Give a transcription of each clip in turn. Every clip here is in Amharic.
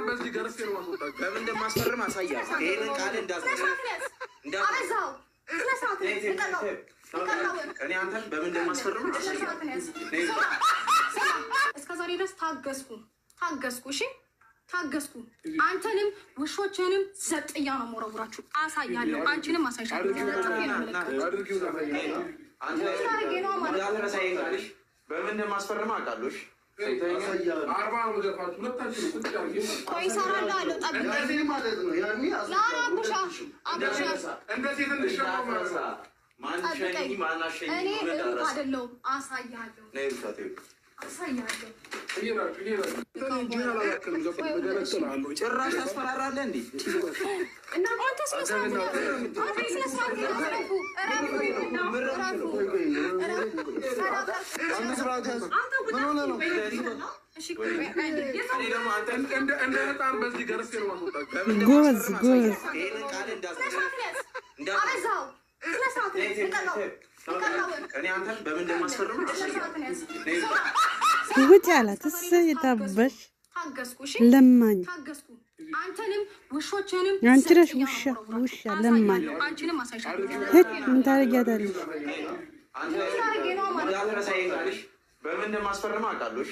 በዚህ ገርፌ ነው ማስወጣት። በምን እንደማስፈርም አሳያለሁ። ይሄንን ቃል እኔ አንተን በምን እንደማስፈርም እስከዛሬ ድረስ ታገስኩ። እሺ ታገስኩ። አንተንም ውሾችንም ዘጥያ ነው የምወረውራችሁ። አሳያለሁ። አንቺንም አሳይሻለሁ። በምን እንደማስፈርም አውቃለሁ። ቆይ እሰራለሁ አለው። ጠብቀኝ ማለት ነው። እኔ አይደለሁም። አሳያለሁ። ጭራሽ ታስፈራራለህ እንዴ? ጎበዝ ውጭ ያላት የታበሽ ለማኝ አንተንም ውሾችንም አንቺ ነሽ ውሻ ለማኝ ምን ታደርጊያታለሽ? በምን እንደማስፈርም አውቃለሁ።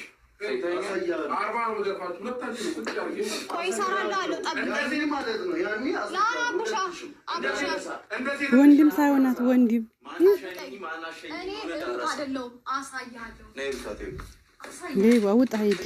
ቆይ እሰራለሁ አለው። ጠብቀኝ ወንድም ሳይሆናት ወንድም እኔ አይደለሁም። አሳያለሁ። ሌባ ውጣ ሂድ።